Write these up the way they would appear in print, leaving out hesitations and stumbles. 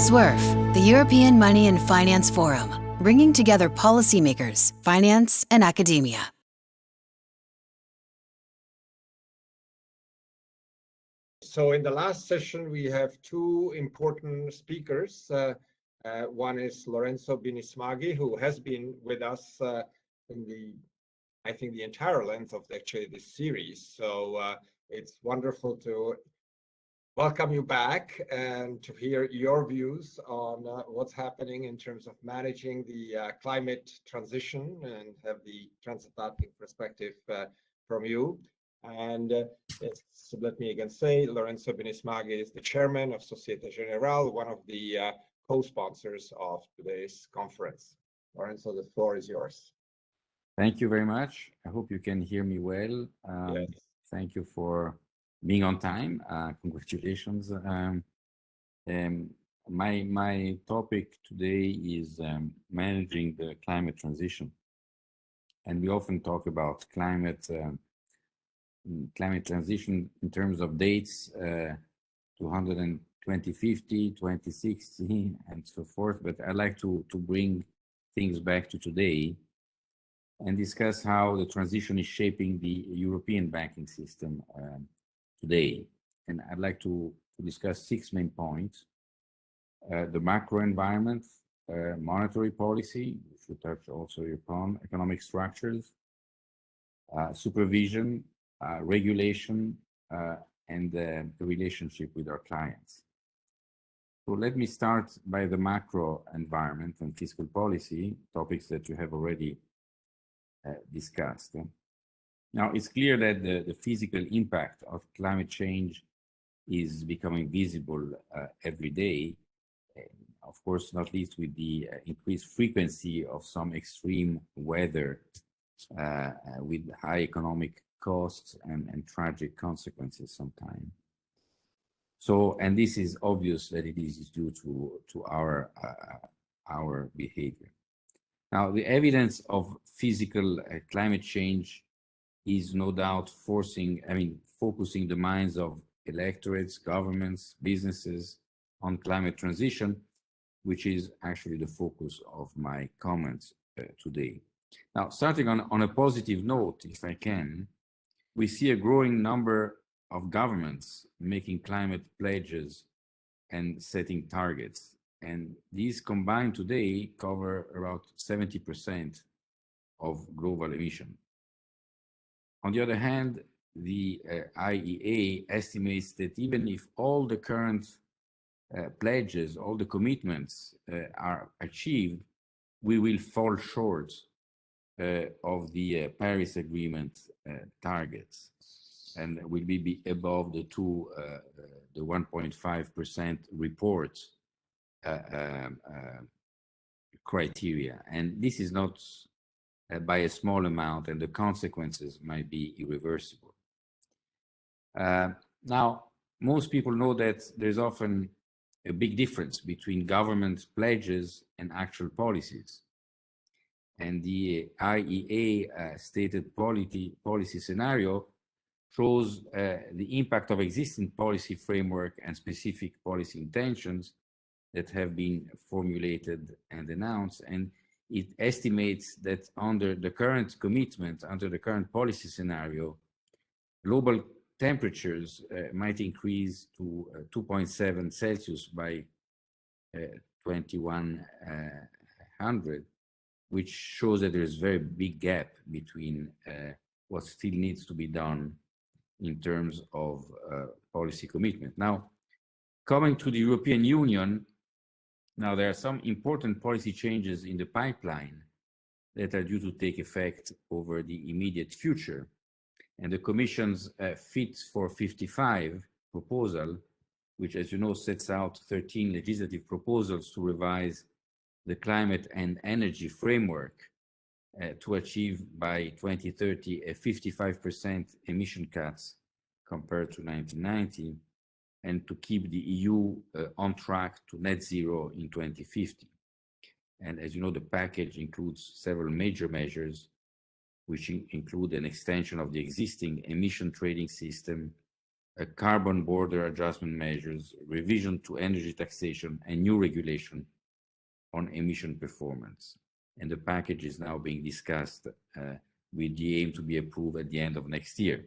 SUERF, the European Money and Finance Forum, bringing together policymakers, finance, and academia. So in the last session, we have two important speakers. One is Lorenzo Bini Smaghi, who has been with us in I think the entire length of this series. So it's wonderful to welcome you back and to hear your views on what's happening in terms of managing the climate transition and have the transatlantic perspective from you. And so let me again say, Lorenzo Bini Smaghi is the chairman of Societe Generale, one of the co-sponsors of today's conference. Lorenzo, the floor is yours. Thank you very much. I hope you can hear me well. Yes. Thank you for being on time. Congratulations. My topic today is managing the climate transition. And we often talk about climate transition in terms of dates, 2050, 2060, and so forth. But I'd like to bring things back to today and discuss how the transition is shaping the European banking system today. And I'd like to discuss 6 main points. The macro environment, monetary policy, which we touch also upon, economic structures, supervision, regulation, and the relationship with our clients. So let me start by the macro environment and fiscal policy, topics that you have already discussed. Now, it's clear that the physical impact of climate change is becoming visible every day, of course, not least with the increased frequency of some extreme weather with high economic costs and tragic consequences sometimes. So, and this is obvious that it is due to our behavior. Now, the evidence of physical climate change is no doubt focusing the minds of electorates, governments, businesses on climate transition, which is actually the focus of my comments today. Now, starting on a positive note, if I can, we see a growing number of governments making climate pledges and setting targets. And these combined today cover around 70% of global emission. On the other hand, the IEA estimates that even if all the current pledges, all the commitments are achieved, we will fall short of the Paris Agreement targets, and will be above the 1.5% report criteria. And this is not by a small amount, and the consequences might be irreversible. Now, most people know that there's often a big difference between government pledges and actual policies. And the IEA stated policy scenario shows the impact of existing policy framework and specific policy intentions that have been formulated and announced. And it estimates that under the current commitment, under the current policy scenario, global temperatures might increase to 2.7 Celsius by 2100, which shows that there is a very big gap between what still needs to be done in terms of policy commitment. Now, coming to the European Union, now there are some important policy changes in the pipeline that are due to take effect over the immediate future. And the Commission's Fit for 55 proposal, which, as you know, sets out 13 legislative proposals to revise the climate and energy framework to achieve by 2030 a 55% emission cuts compared to 1990, and to keep the EU on track to net zero in 2050. And as you know, the package includes several major measures, which include an extension of the existing emission trading system, carbon border adjustment measures, revision to energy taxation, and new regulation on emission performance. And the package is now being discussed with the aim to be approved at the end of next year.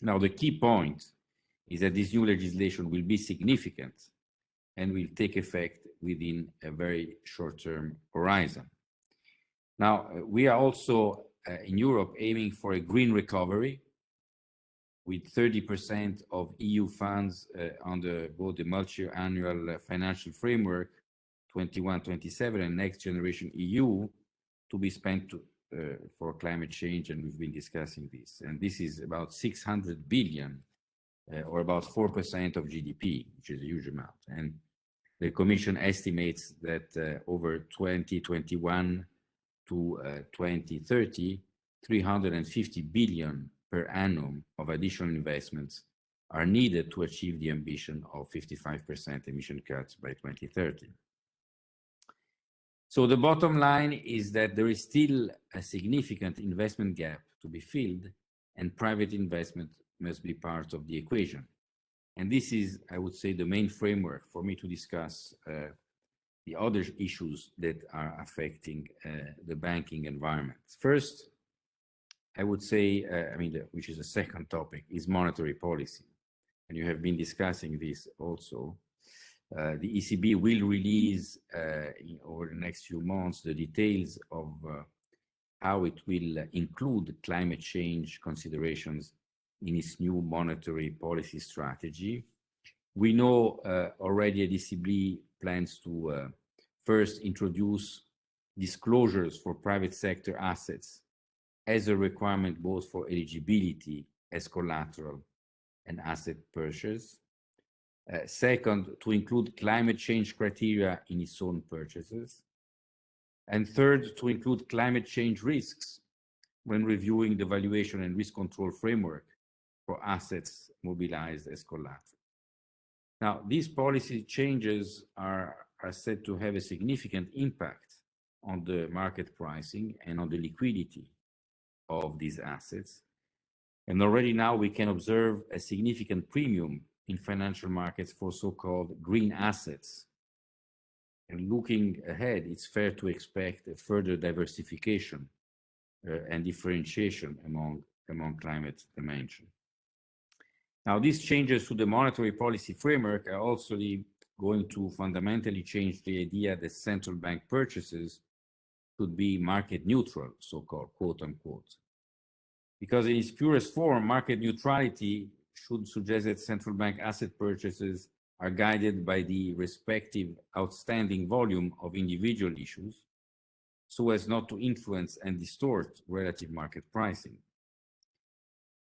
Now, the key point is that this new legislation will be significant and will take effect within a very short-term horizon. Now, we are also in Europe aiming for a green recovery with 30% of EU funds under both the multi-annual financial framework 21-27 and Next Generation EU to be spent for climate change, and we've been discussing this. And this is about 600 billion, or about 4% of GDP, which is a huge amount. And the Commission estimates that over 2021 to 2030, 350 billion per annum of additional investments are needed to achieve the ambition of 55% emission cuts by 2030. So the bottom line is that there is still a significant investment gap to be filled, and private investment must be part of the equation. And this is, I would say, the main framework for me to discuss the other issues that are affecting the banking environment. First, I would say, which is a second topic, is monetary policy. And you have been discussing this also. The ECB will release over the next few months the details of how it will include climate change considerations in its new monetary policy strategy. We know already the ECB plans to first introduce disclosures for private sector assets as a requirement both for eligibility as collateral and asset purchase. Second, to include climate change criteria in its own purchases. And third, to include climate change risks when reviewing the valuation and risk control framework for assets mobilized as collateral. Now, these policy changes are said to have a significant impact on the market pricing and on the liquidity of these assets. And already now we can observe a significant premium in financial markets for so-called green assets. And looking ahead, it's fair to expect a further diversification and differentiation among climate dimensions. Now, these changes to the monetary policy framework are also going to fundamentally change the idea that central bank purchases could be market neutral, so-called, quote unquote. Because in its purest form, market neutrality should suggest that central bank asset purchases are guided by the respective outstanding volume of individual issues, so as not to influence and distort relative market pricing.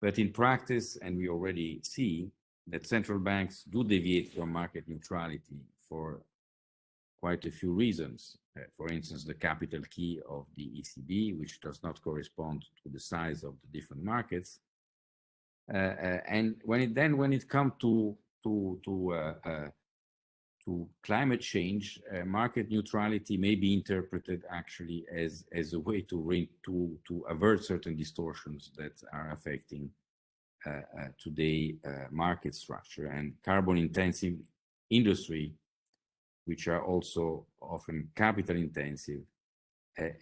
But in practice, and we already see that central banks do deviate from market neutrality for quite a few reasons. For instance, the capital key of the ECB, which does not correspond to the size of the different markets. And when it comes to climate change, market neutrality may be interpreted actually as a way to avert certain distortions that are affecting today market structure. And carbon intensive industry, which are also often capital intensive,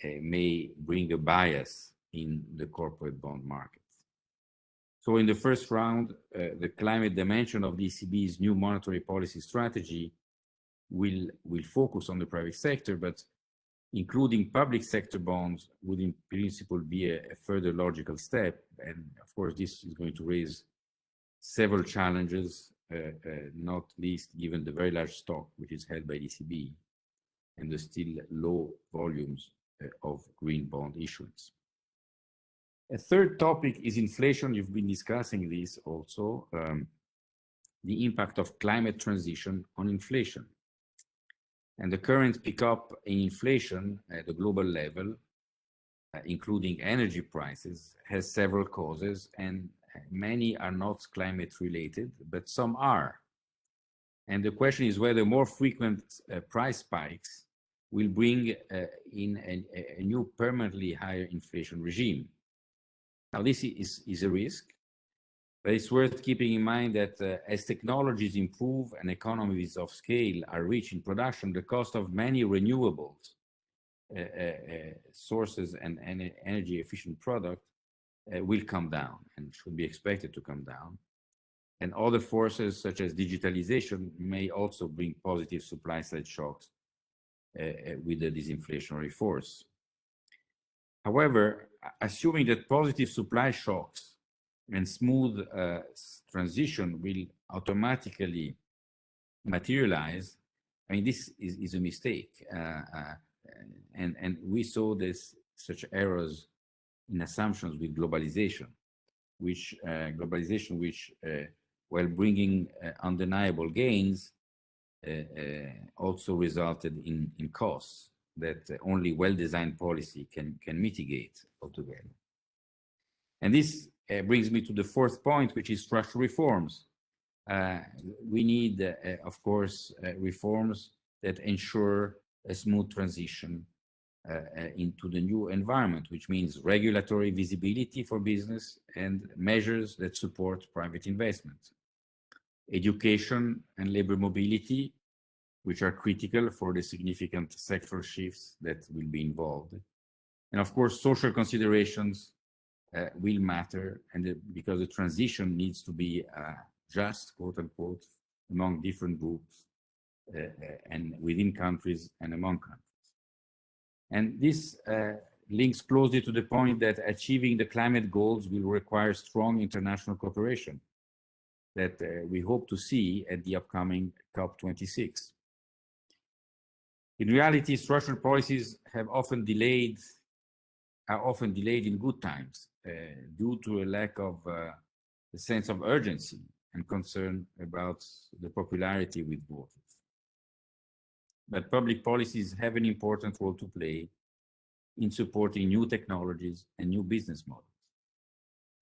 may bring a bias in the corporate bond market. So in the first round, the climate dimension of the ECB's new monetary policy strategy will focus on the private sector, but including public sector bonds would in principle be a further logical step. And of course, this is going to raise several challenges, not least given the very large stock which is held by the ECB and the still low volumes of green bond issuance. A third topic is inflation. You've been discussing this also, the impact of climate transition on inflation. And the current pickup in inflation at the global level, including energy prices, has several causes, and many are not climate related, but some are. And the question is whether more frequent price spikes will bring in a new permanently higher inflation regime. Now, this is a risk, But it's worth keeping in mind that as technologies improve and economies of scale are reached in production, the cost of many renewables sources and energy efficient product will come down and should be expected to come down. And other forces such as digitalization may also bring positive supply side shocks with the disinflationary force. However, assuming that positive supply shocks and smooth transition will automatically materialize, I mean, this is a mistake. And we saw such errors in assumptions with globalization, which while bringing undeniable gains, also resulted in costs that only well-designed policy can mitigate altogether. And this brings me to the fourth point, which is structural reforms. We need, of course, reforms that ensure a smooth transition into the new environment, which means regulatory visibility for business and measures that support private investment. Education and labor mobility, which are critical for the significant sectoral shifts that will be involved. And of course, social considerations will matter, and because the transition needs to be just, quote unquote, among different groups and within countries and among countries. And this links closely to the point that achieving the climate goals will require strong international cooperation that we hope to see at the upcoming COP26. In reality, structural policies are often delayed in good times due to a lack of a sense of urgency and concern about the popularity with voters. But public policies have an important role to play in supporting new technologies and new business models.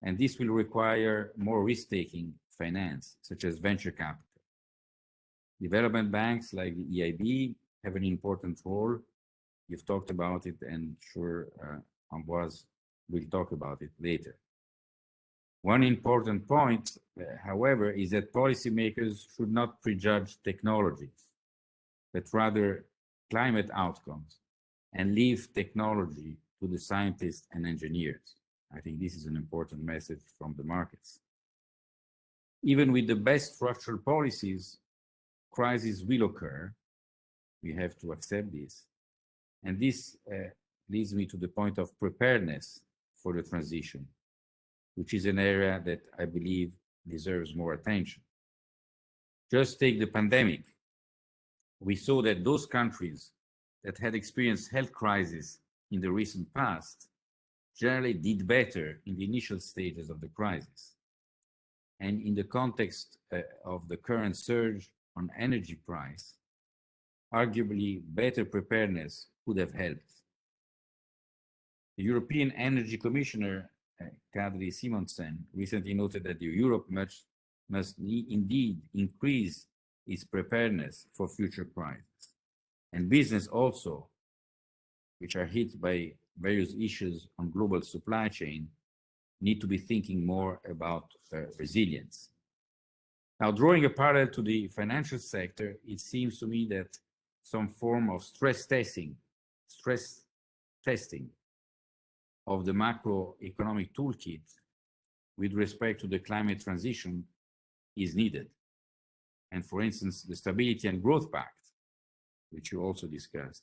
And this will require more risk-taking finance, such as venture capital. Development banks like the EIB have an important role. You've talked about it, and sure, Ambroise will talk about it later. One important point, however, is that policymakers should not prejudge technologies, but rather climate outcomes, and leave technology to the scientists and engineers. I think this is an important message from the markets. Even with the best structural policies, crises will occur. We have to accept this. And this leads me to the point of preparedness for the transition, which is an area that I believe deserves more attention. Just take the pandemic. We saw that those countries that had experienced health crises in the recent past generally did better in the initial stages of the crisis. And in the context of the current surge on energy price, arguably better preparedness could have helped. The European Energy Commissioner, Kadri Simonsen, recently noted that Europe must indeed increase its preparedness for future crises. And business also, which are hit by various issues on global supply chain, need to be thinking more about resilience. Now, drawing a parallel to the financial sector, it seems to me that some form of stress testing of the macroeconomic toolkit with respect to the climate transition is needed. And for instance, the Stability and Growth Pact, which you also discussed,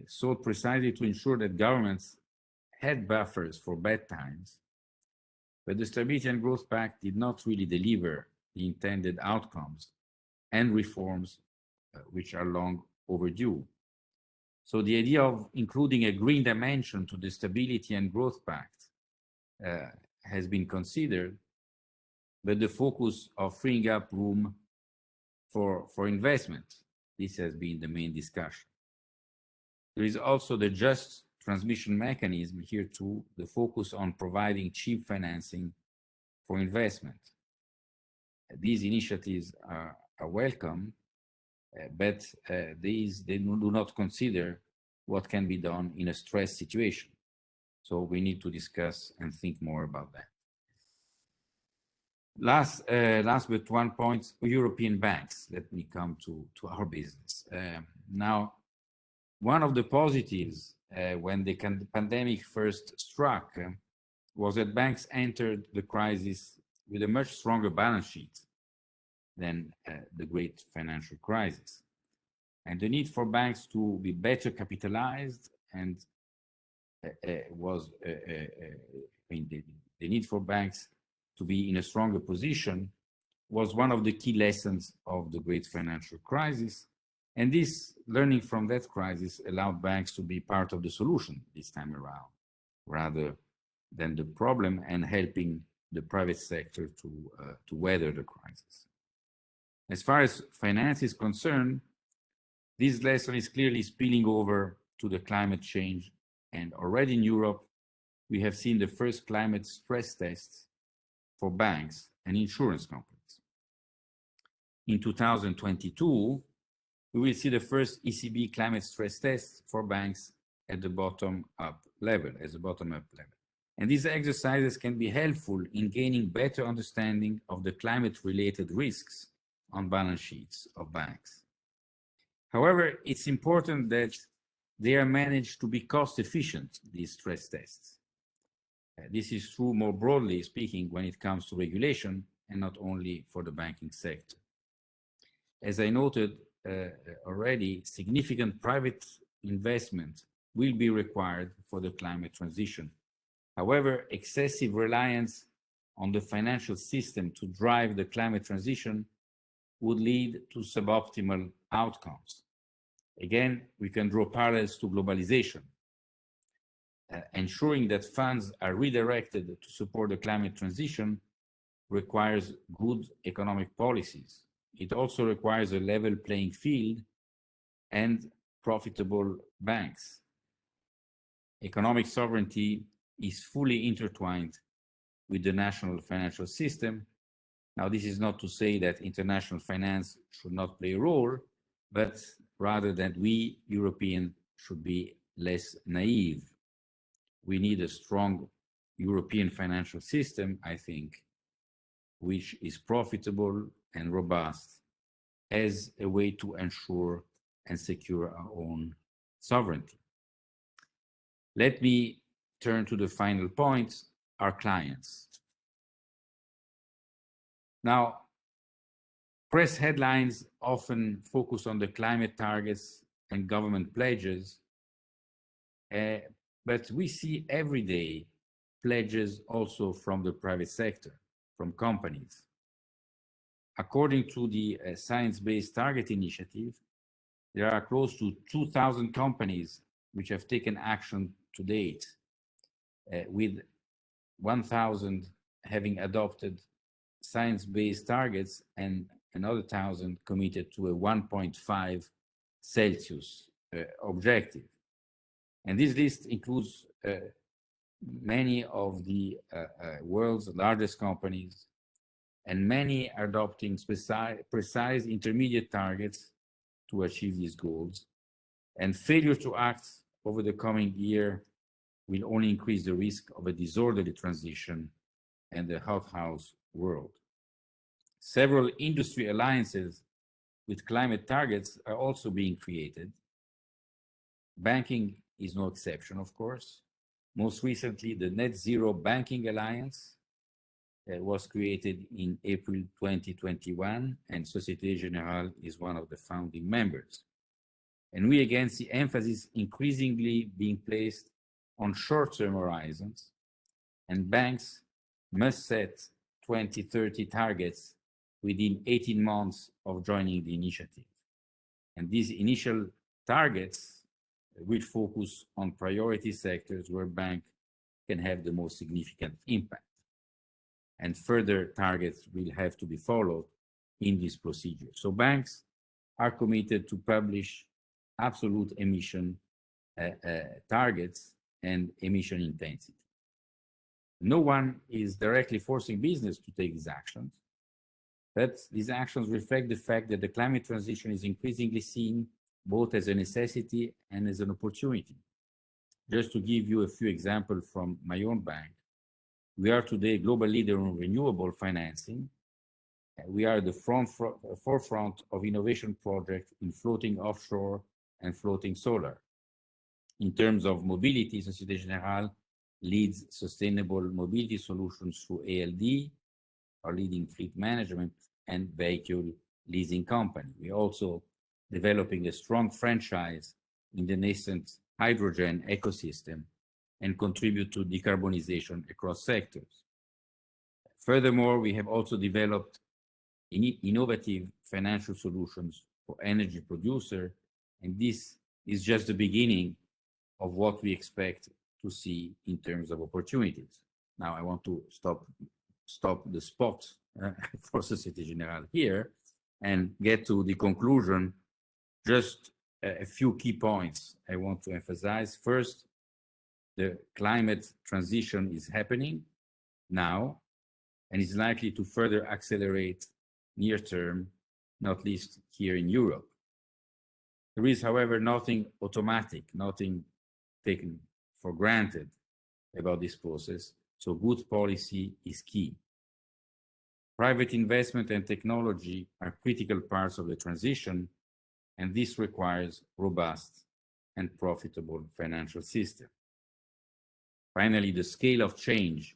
sought precisely to ensure that governments had buffers for bad times, but the Stability and Growth Pact did not really deliver the intended outcomes and reforms which are long overdue. So the idea of including a green dimension to the Stability and Growth Pact has been considered, but the focus of freeing up room for investment, this has been the main discussion. There is also the just transmission mechanism here too, the focus on providing cheap financing for investment. These initiatives are welcome, but they do not consider what can be done in a stress situation. So we need to discuss and think more about that. Last but one point, European banks. Let me come to our business. Now, one of the positives when the pandemic first struck was that banks entered the crisis with a much stronger balance sheet than the great financial crisis. And the need for banks to be better capitalized and the need for banks to be in a stronger position was one of the key lessons of the great financial crisis. And this learning from that crisis allowed banks to be part of the solution this time around, rather than the problem, and helping the private sector to weather the crisis. As far as finance is concerned, this lesson is clearly spilling over to the climate change, and already in Europe, we have seen the first climate stress tests for banks and insurance companies. In 2022, we will see the first ECB climate stress tests for banks at the bottom-up level, And these exercises can be helpful in gaining better understanding of the climate-related risks on balance sheets of banks. However, it's important that they are managed to be cost-efficient, these stress tests. This is true more broadly speaking when it comes to regulation and not only for the banking sector. As I noted already, significant private investment will be required for the climate transition. However, excessive reliance on the financial system to drive the climate transition would lead to suboptimal outcomes. Again, we can draw parallels to globalization. Ensuring that funds are redirected to support the climate transition requires good economic policies. It also requires a level playing field and profitable banks. Economic sovereignty is fully intertwined with the national financial system. Now, this is not to say that international finance should not play a role, but rather that we Europeans should be less naive. We need a strong European financial system, I think, which is profitable and robust as a way to ensure and secure our own sovereignty. Let me turn to the final point, our clients. Now, press headlines often focus on the climate targets and government pledges, but we see everyday pledges also from the private sector, from companies. According to the Science-Based Target Initiative, there are close to 2,000 companies which have taken action to date, with 1,000 having adopted science-based targets and another 1,000 committed to a 1.5 Celsius objective. And this list includes many of the world's largest companies, and many are adopting precise intermediate targets to achieve these goals. And failure to act over the coming year will only increase the risk of a disorderly transition and the hothouse world. Several industry alliances with climate targets are also being created. Banking is no exception, of course. Most recently, the Net Zero Banking Alliance was created in April 2021, and Societe Generale is one of the founding members. And we again see emphasis increasingly being placed on short-term horizons, and banks must set 2030 targets within 18 months of joining the initiative. And these initial targets will focus on priority sectors where banks can have the most significant impact. And further targets will have to be followed in this procedure. So banks are committed to publish absolute emission targets and emission intensity. No one is directly forcing business to take these actions, but these actions reflect the fact that the climate transition is increasingly seen both as a necessity and as an opportunity. Just to give you a few examples from my own bank, We are today a global leader in renewable financing. We are at the forefront of innovation projects in floating offshore and floating solar. In terms of mobility, Societe Generale leads sustainable mobility solutions through ALD, our leading fleet management and vehicle leasing company. We're also developing a strong franchise in the nascent hydrogen ecosystem and contribute to decarbonization across sectors. Furthermore, we have also developed innovative financial solutions for energy producers, and this is just the beginning of what we expect to see in terms of opportunities. Now, I want to stop the spot for Societe Generale here and get to the conclusion. Just a few key points I want to emphasize. First, the climate transition is happening now and is likely to further accelerate near term, not least here in Europe. There is, however, nothing automatic, nothing taken for granted about this process, so good policy is key. Private investment and technology are critical parts of the transition, and this requires robust and profitable financial system. Finally, the scale of change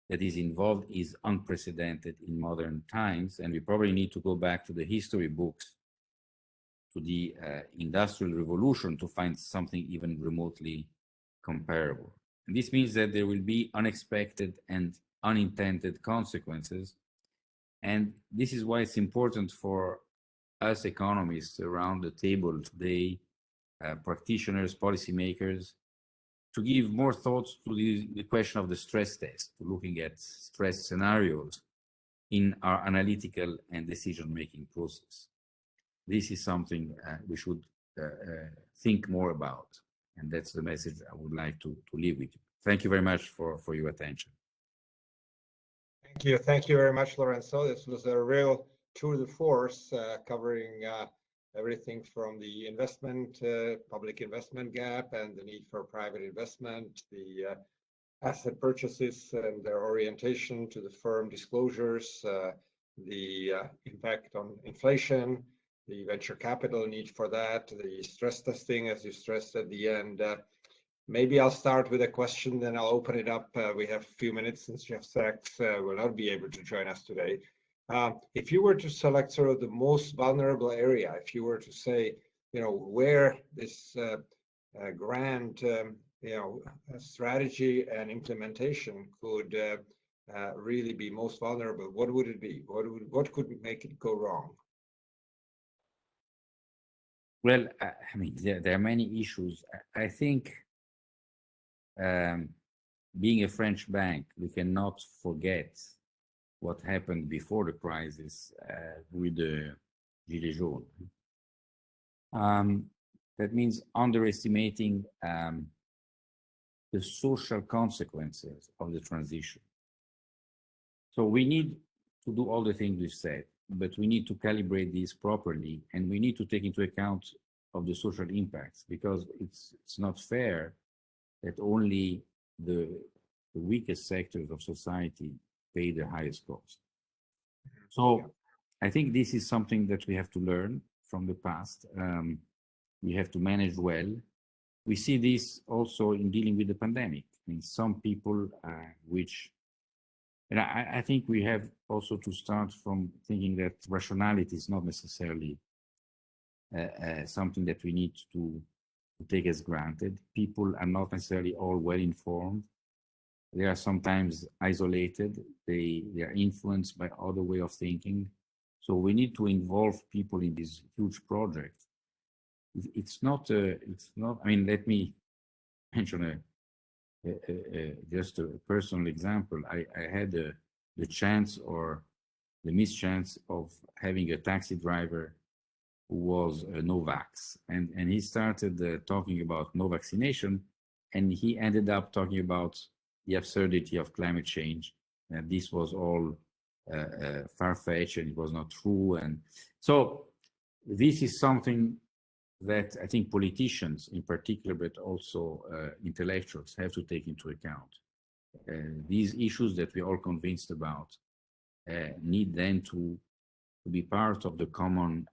that is involved is unprecedented in modern times, and we probably need to go back to the history books, to the Industrial Revolution, to find something even remotely comparable. And this means that there will be unexpected and unintended consequences, and this is why it's important for us economists around the table today, practitioners, policymakers, to give more thoughts to the question of the stress test, to looking at stress scenarios in our analytical and decision-making process. This is something we should think more about, and that's the message I would like to leave with you. Thank you very much for your attention. Thank you very much, Lorenzo. This was a real tour de force covering everything from the investment, public investment gap and the need for private investment, the asset purchases and their orientation to the firm disclosures, the impact on inflation, the venture capital need for that, the stress testing, as you stressed at the end. Maybe I'll start with a question, then I'll open it up. We have a few minutes since Jeff Sachs will not be able to join us today. If you were to select sort of the most vulnerable area, if you were to say, where this grand, strategy and implementation could really be most vulnerable, what would it be? What could make it go wrong? Well, I mean, there are many issues. I think being a French bank, we cannot forget what happened before the crisis with the Gilets jaunes. That means underestimating the social consequences of the transition. So we need to do all the things we've said, but we need to calibrate these properly, and we need to take into account of the social impacts, because it's not fair that only the weakest sectors of society pay the highest cost. So I think this is something that we have to learn from the past. We have to manage well. We see this also in dealing with the pandemic. I mean, some people and I think we have also to start from thinking that rationality is not necessarily something that we need to take as granted. People are not necessarily all well informed. They are sometimes isolated. They are influenced by other way of thinking. So we need to involve people in this huge project. It's not. I mean, let me mention just a personal example. I had the chance or the mischance of having a taxi driver who was no vax, and he started talking about no vaccination, and he ended up talking about the absurdity of climate change, and this was all far-fetched and it was not true. And so this is something that I think politicians in particular, but also intellectuals have to take into account. these issues that we're all convinced about need then to be part of the common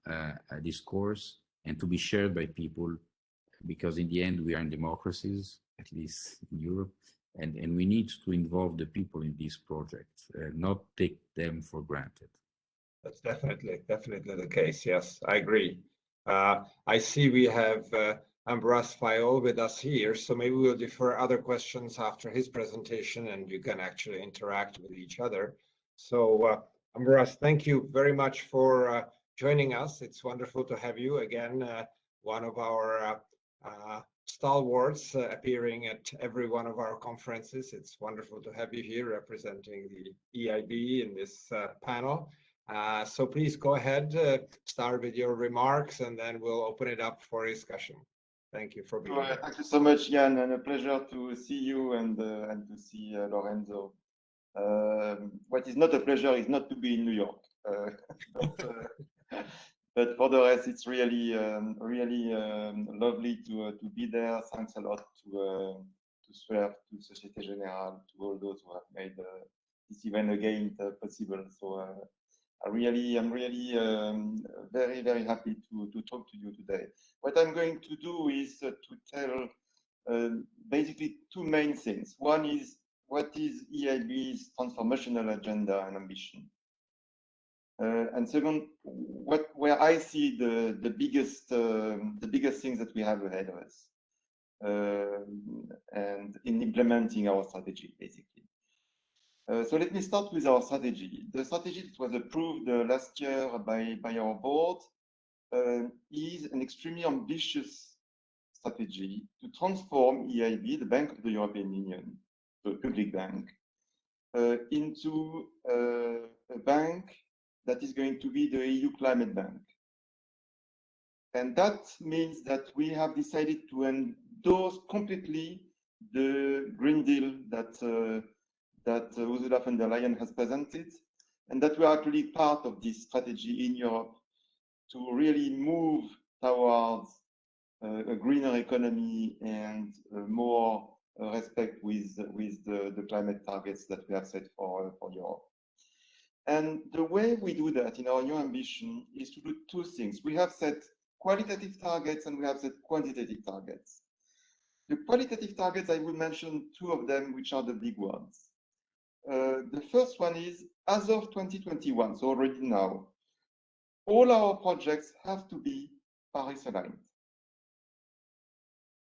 discourse and to be shared by people, because in the end we are in democracies, at least in Europe, and we need to involve the people in these projects, not take them for granted. That's definitely the case. Yes, I agree. I see we have Ambroise Fayolle with us here, so maybe we'll defer other questions after his presentation and you can actually interact with each other. So Ambroise, thank you very much for joining us. It's wonderful to have you again, one of our stalwarts appearing at every one of our conferences. It's wonderful to have you here representing the EIB in this panel. So please go ahead, start with your remarks, and then we'll open it up for discussion. Thank you for being here. Thank you so much, Jan, and a pleasure to see you and to see Lorenzo. What is not a pleasure is not to be in New York. But for the rest, it's really lovely to be there. Thanks a lot to SUERF, to Societe Generale, to all those who have made this event again possible. So I'm really very, very happy to talk to you today. What I'm going to do is to tell basically two main things. One is what is EIB's transformational agenda and ambition. And second, where I see the biggest things that we have ahead of us, and in implementing our strategy, basically. So let me start with our strategy. The strategy that was approved last year by our board is an extremely ambitious strategy to transform EIB, the Bank of the European Union, the public bank, into a bank that is going to be the EU climate bank. And that means that we have decided to endorse completely the Green Deal that Ursula von der Leyen has presented, and that we are actually part of this strategy in Europe to really move towards a greener economy and more respect with the climate targets that we have set for Europe. And the way we do that in our new ambition is to do two things. We have set qualitative targets and we have set quantitative targets. The qualitative targets, I will mention two of them, which are the big ones. The first one is, as of 2021, so already now, all our projects have to be Paris aligned.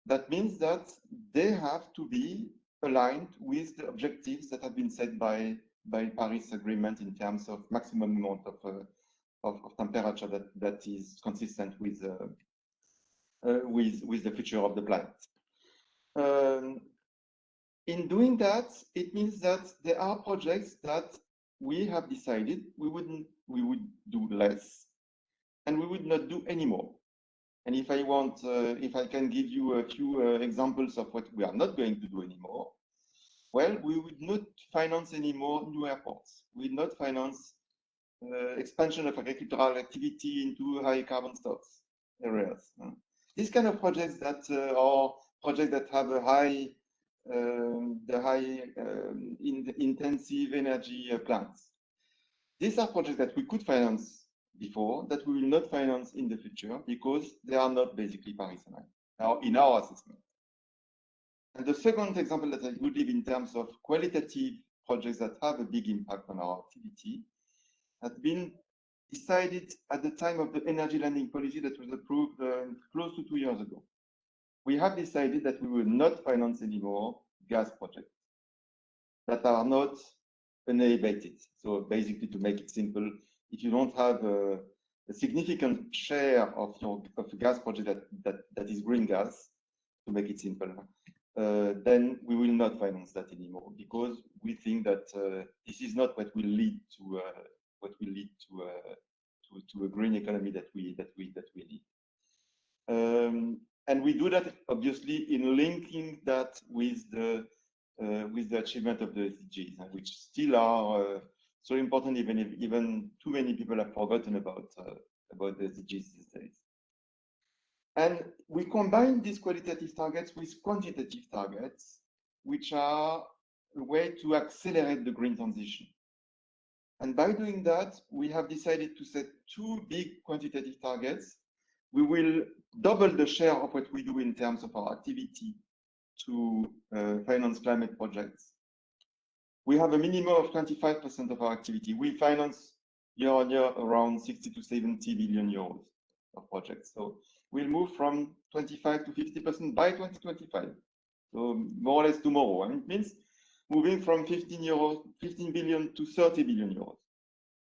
That means that they have to be aligned with the objectives that have been set by Paris Agreement in terms of maximum amount of temperature that is consistent with the future of the planet. In doing that, it means that there are projects that we have decided we would do less, and we would not do anymore. And if I can give you a few examples of what we are not going to do anymore, well, we would not finance anymore new airports. We would not finance expansion of agricultural activity into high carbon stocks areas. These kind of projects that are projects that have a high intensive energy plants. These are projects that we could finance before, that we will not finance in the future because they are not basically Paris aligned now in our assessment. And the second example that I would give in terms of qualitative projects that have a big impact on our activity has been decided at the time of the energy lending policy that was approved close to 2 years ago. We have decided that we will not finance anymore gas projects that are not unabated. So basically, to make it simple, if you don't have a significant share of your gas project that is green gas, to make it simple, then we will not finance that anymore because we think that this is not what will lead to a green economy that we need. And we do that obviously in linking that with the achievement of the SDGs, which still are so important, even too many people have forgotten about the SDGs these days. And we combine these qualitative targets with quantitative targets, which are a way to accelerate the green transition. And by doing that, we have decided to set two big quantitative targets. We will double the share of what we do in terms of our activity to finance climate projects. We have a minimum of 25% of our activity. We finance year on year around 60 to 70 billion euros of projects. So we'll move from 25 to 50% by 2025. So more or less tomorrow. And it means moving from 15 billion to 30 billion euros,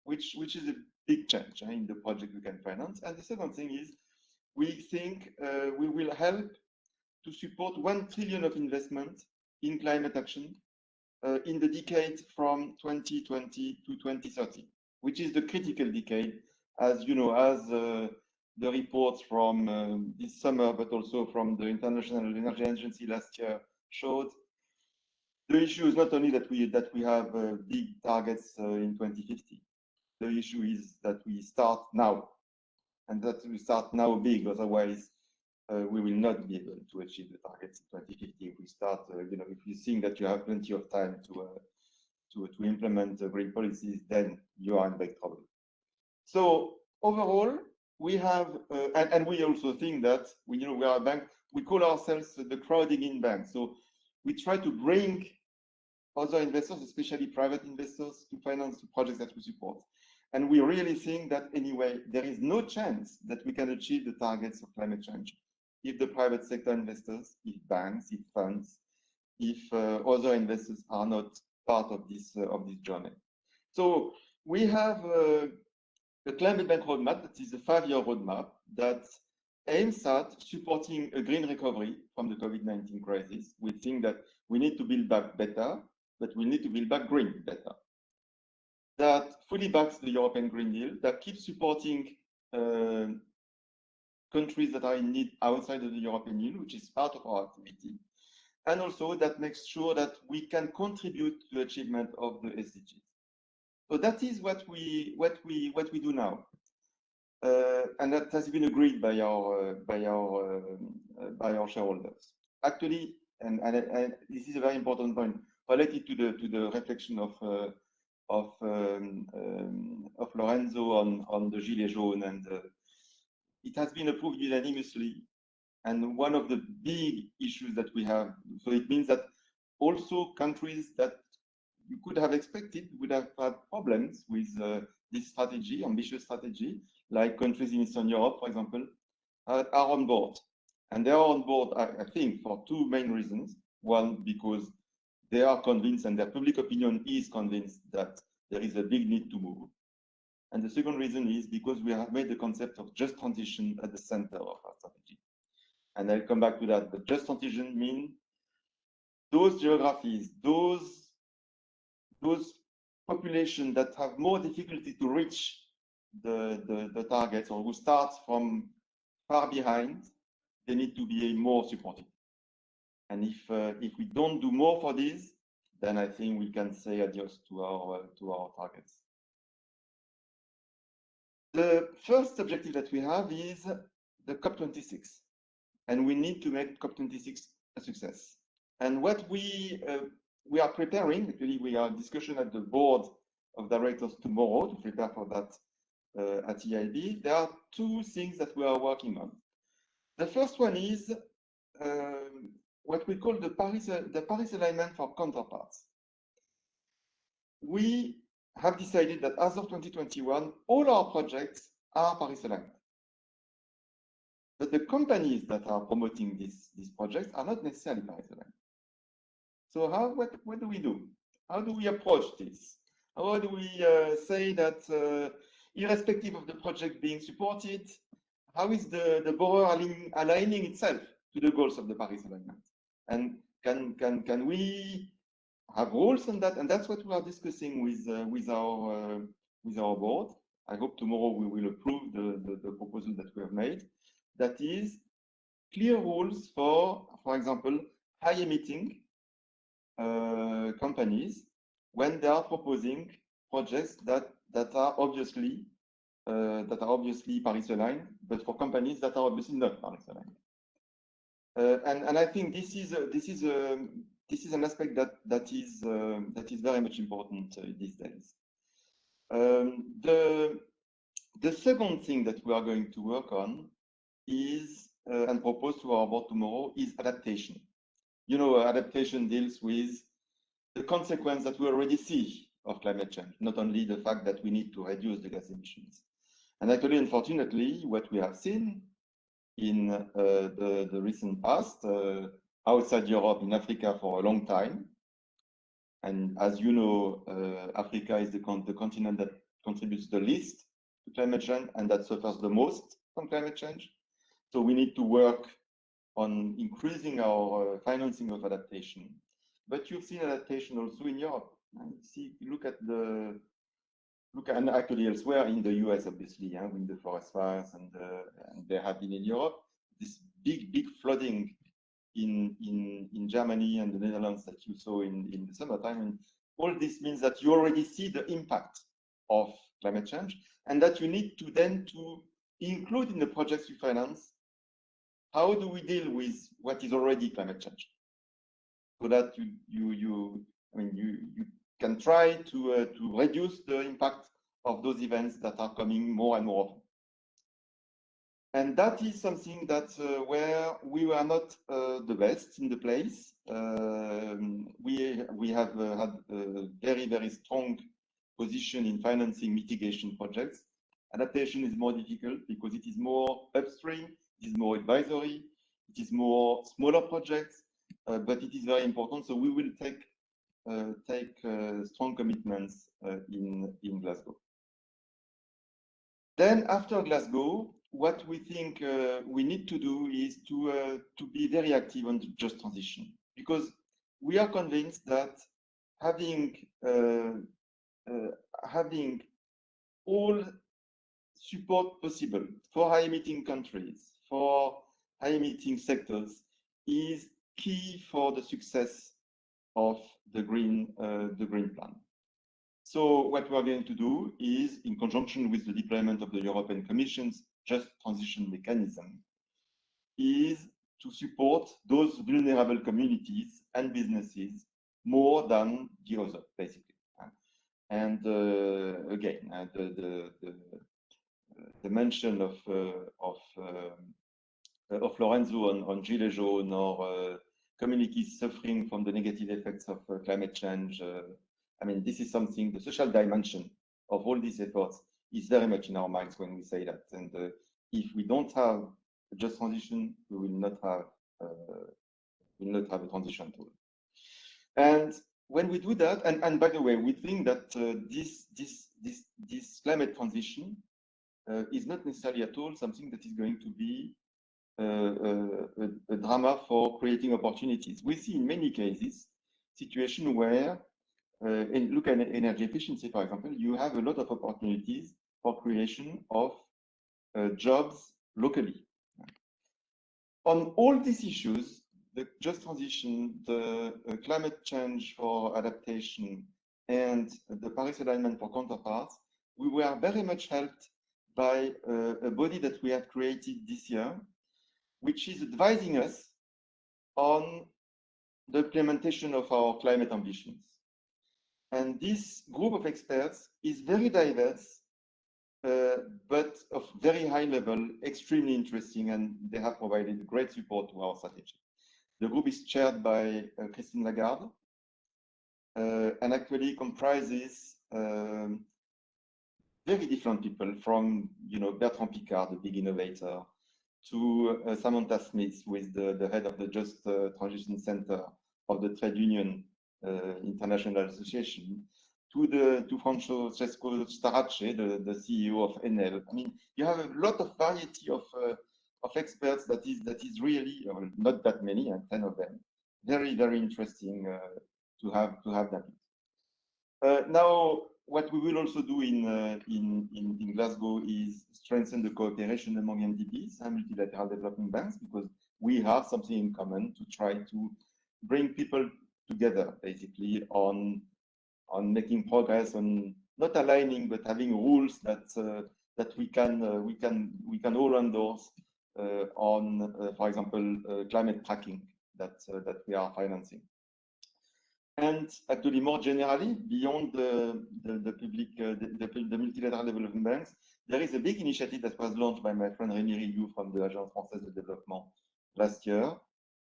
which is a big change in the project we can finance. And the second thing is, we think we will help to support 1 trillion of investment in climate action in the decade from 2020 to 2030, which is the critical decade, as you know, as the reports from this summer, but also from the International Energy Agency last year showed. The issue is not only that we have big targets in 2050. The issue is that we start now, and that we start now big. Otherwise, we will not be able to achieve the targets in 2050. If we start, if you think that you have plenty of time to implement green policies, then you are in big trouble. So overall, we have, and we also think that we are a bank. We call ourselves the crowding in bank. So we try to bring other investors, especially private investors, to finance the projects that we support. And we really think that anyway, there is no chance that we can achieve the targets of climate change if the private sector investors, if banks, if funds, if other investors are not part of this journey. So we have a climate bank roadmap that is a 5-year roadmap that aims at supporting a green recovery from the COVID-19 crisis. We think that we need to build back better, but we need to build back green better. That fully backs the European Green Deal, that keeps supporting countries that are in need outside of the European Union, which is part of our activity, and also that makes sure that we can contribute to the achievement of the SDGs. So that is what we do now, and that has been agreed by our shareholders. Actually, and this is a very important point related to the reflection of Lorenzo on the Gilets jaunes, and it has been approved unanimously. And one of the big issues that we have, so it means that also countries that you could have expected would have had problems with this strategy, ambitious strategy, like countries in Eastern Europe, for example, are on board. And they are on board, I think, for two main reasons. One, because they are convinced, and their public opinion is convinced, that there is a big need to move. And the second reason is because we have made the concept of just transition at the center of our strategy. And I'll come back to that. But just transition means those geographies, those populations that have more difficulty to reach the targets, or who start from far behind, they need to be more supported. And if we don't do more for this, then I think we can say adios to our targets. The first objective that we have is the COP26, and we need to make COP26 a success. And what we are preparing, actually, we are in discussion at the board of directors tomorrow to prepare for that at EIB. There are two things that we are working on. The first one is what we call the Paris alignment for counterparts. We have decided that as of 2021, all our projects are Paris aligned. But the companies that are promoting these projects are not necessarily Paris aligned. So what do we do? How do we approach this? How do we say that irrespective of the project being supported, how is the borrower aligning itself to the goals of the Paris alignment? And can we have rules on that? And that's what we are discussing with our board. I hope tomorrow we will approve the proposal that we have made. That is clear rules for example, high emitting companies when they are proposing projects that are obviously Paris aligned, but for companies that are obviously not Paris aligned. And I think this is this is an aspect that is very much important these days. The second thing that we are going to work on is and propose to our board tomorrow is adaptation. You know, adaptation deals with the consequence that we already see of climate change, not only the fact that we need to reduce the gas emissions. And actually, unfortunately, what we have seen in the recent past, outside Europe, in Africa for a long time, and as you know, Africa is the continent that contributes the least to climate change and that suffers the most from climate change. So we need to work on increasing our financing of adaptation. But you've seen adaptation also in Europe. And see, look at and actually elsewhere in the US, obviously, with the forest fires, and there have been in Europe this big flooding in Germany and the Netherlands that you saw in the summertime. And all this means that you already see the impact of climate change, and that you need to then to include in the projects you finance. How do we deal with what is already climate change, so that you can try to reduce the impact of those events that are coming more and more often. And that is something that where we were not the best in the place. We have had a very strong position in financing mitigation projects. Adaptation is more difficult because it is more upstream, it is more advisory, it is more smaller projects, but it is very important. So we will take strong commitments in Glasgow. Then after Glasgow, what we think we need to do is to be very active on the just transition, because we are convinced that having all support possible for high-emitting countries, for high-emitting sectors, is key for the success of the green plan. So what we are going to do is, in conjunction with the deployment of the European Commission's Just Transition Mechanism, is to support those vulnerable communities and businesses more than the other, basically. And again, the mention of Lorenzo on Gilets jaunes, or communities suffering from the negative effects of climate change. I mean, this is something, the social dimension of all these efforts is very much in our minds when we say that. And if we don't have a just transition, we will not have a transition tool. And when we do that, and by the way, we think that this climate transition is not necessarily at all something that is going to be a drama for creating opportunities. We see in many cases situations where, and look at energy efficiency, for example, you have a lot of opportunities for creation of jobs locally. On all these issues, the just transition, the climate change for adaptation, and the Paris alignment for counterparts, we were very much helped by a body that we have created this year, which is advising us on the implementation of our climate ambitions. And this group of experts is very diverse, but of very high level, extremely interesting, and they have provided great support to our strategy. The group is chaired by Christine Lagarde, and actually comprises very different people, from Bertrand Piccard, the big innovator, to Samantha Smith, who is the head of the Just Transition Center of the Trade Union International Association, to Francesco Starace, the CEO of Enel. I mean, you have a lot of variety of experts that is really, not that many, and 10 of them, very interesting to have them. Now, what we will also do in Glasgow is strengthen the cooperation among MDBs and multilateral development banks, because we have something in common to try to bring people together, basically, on making progress, on not aligning, but having rules that we can all endorse on, for example, climate tracking that we are financing. And actually, more generally, beyond the public, the multilateral development banks, there is a big initiative that was launched by my friend Rémi Rioux from the Agence Française de Développement last year,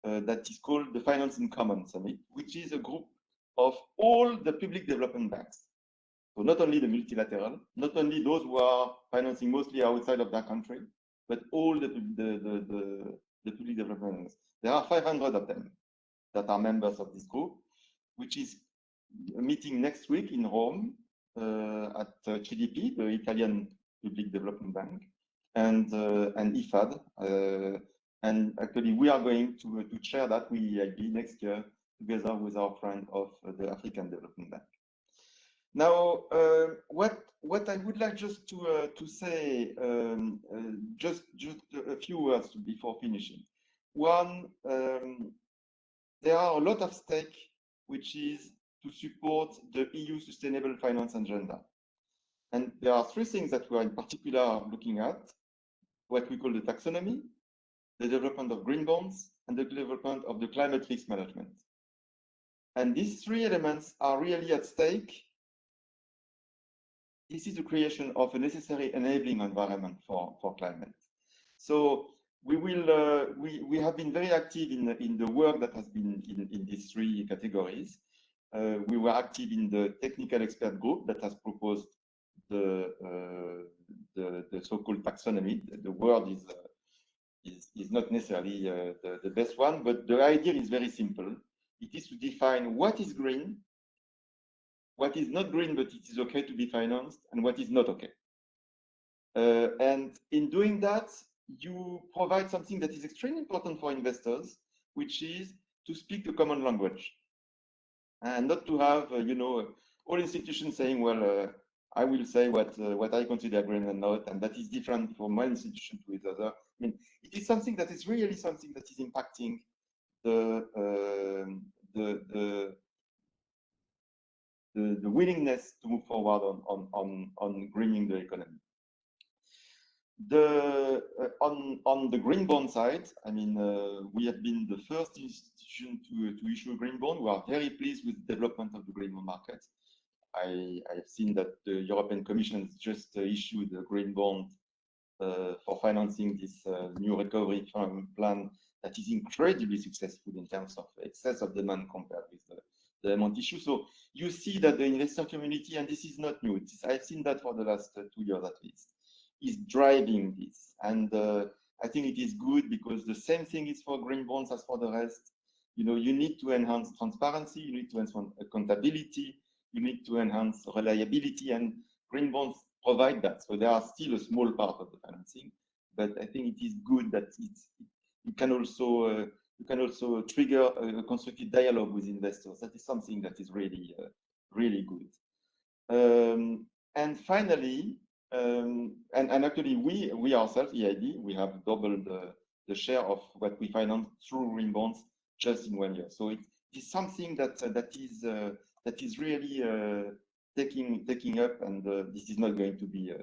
that is called the Finance in Common Summit, which is a group of all the public development banks. So not only the multilateral, not only those who are financing mostly outside of their country, but all the public development banks. There are 500 of them that are members of this group, which is meeting next week in Rome at CDP, the Italian Public Development Bank, and IFAD. And actually, we are going to chair that with EIB next year together with our friend of the African Development Bank. Now, what I would like just to say, just a few words before finishing. One, there are a lot of stake, which is to support the EU sustainable finance agenda. And there are three things that we are in particular looking at: what we call the taxonomy, the development of green bonds, and the development of the climate risk management. And these three elements are really at stake. This is the creation of a necessary enabling environment for climate. So we will we have been very active in the work that has been in these three categories. We were active in the technical expert group that has proposed the so-called taxonomy. The word is not necessarily the best one, but the idea is very simple. It is to define what is green, what is not green, but it is okay to be financed, and what is not okay. And in doing that, you provide something that is extremely important for investors, which is to speak the common language, and not to have you know, all institutions saying, well, I will say what I consider green and not, and that is different from one institution to the other. I mean, it is something that is really something that is impacting the willingness to move forward on greening the economy. On the green bond side, I mean, we have been the first institution to issue a green bond. We are very pleased with the development of the green bond market. I've seen that the European Commission has just issued a green bond for financing this new recovery plan that is incredibly successful in terms of excess of demand compared with the amount issue. So you see that the investor community, and this is not new, I've seen that for the last 2 years at least, is driving this. And I think it is good, because the same thing is for green bonds as for the rest. You know, you need to enhance transparency, you need to enhance accountability, you need to enhance reliability, and green bonds provide that. So they are still a small part of the financing, but I think it is good that you can also trigger a constructive dialogue with investors. That is something that is really really good. And finally, and actually we ourselves, EIB, we have doubled the share of what we finance through green bonds just in 1 year. So it is something that is really taking up, and this is not going to be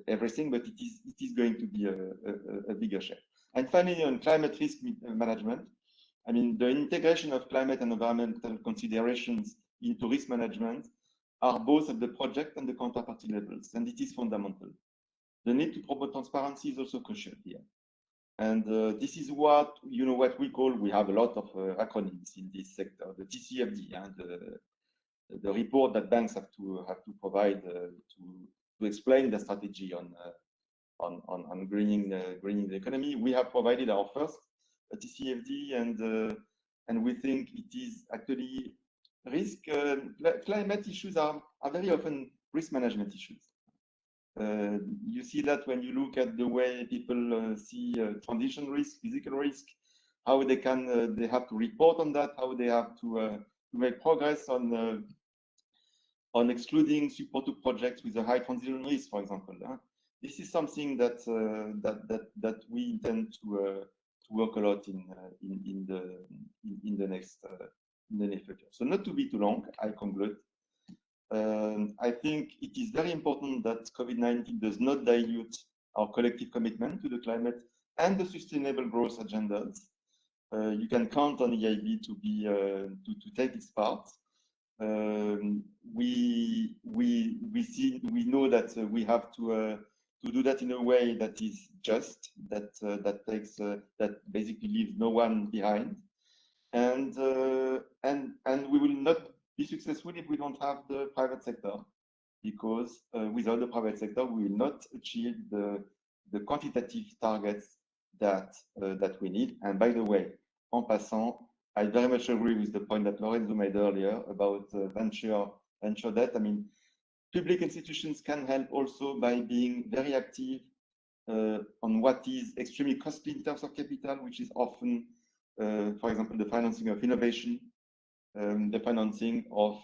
everything, but it is going to be a bigger share. And finally, on climate risk management, I mean, the integration of climate and environmental considerations into risk management are both at the project and the counterparty levels, and it is fundamental. The need to promote transparency is also crucial here. And this is what, you know, what we call, we have a lot of acronyms in this sector, the TCFD, and the report that banks have to provide to explain the strategy on greening the economy. We have provided our first TCFD, and we think it is actually risk. Climate issues are very often risk management issues. You see that when you look at the way people see transition risk, physical risk, how they have to report on that, how they have to make progress on excluding support to projects with a high transition risk, for example. This is something that we intend to work a lot in the near future. So not to be too long, I conclude. I think it is very important that COVID-19 does not dilute our collective commitment to the climate and the sustainable growth agendas. you can count on EIB to be to take its part. We know that we have to do that in a way that is just, that basically leaves no one behind, and we will not be successful if we don't have the private sector, because without the private sector we will not achieve the quantitative targets that we need. And by the way, en passant, I very much agree with the point that Lorenzo made earlier about venture debt. I mean, public institutions can help also by being very active on what is extremely costly in terms of capital, which is often, for example, the financing of innovation, the financing of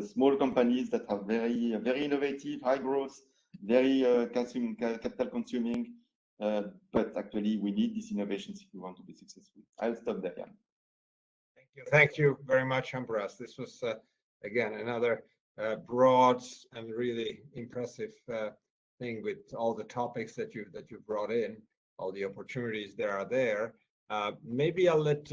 small companies that are very innovative, high growth, very capital consuming. But actually, we need these innovations if we want to be successful. I'll stop there. Jan. Thank you very much, Ambroise. This was again another broad and really impressive thing with all the topics that you brought in, all the opportunities that are there. Maybe I'll let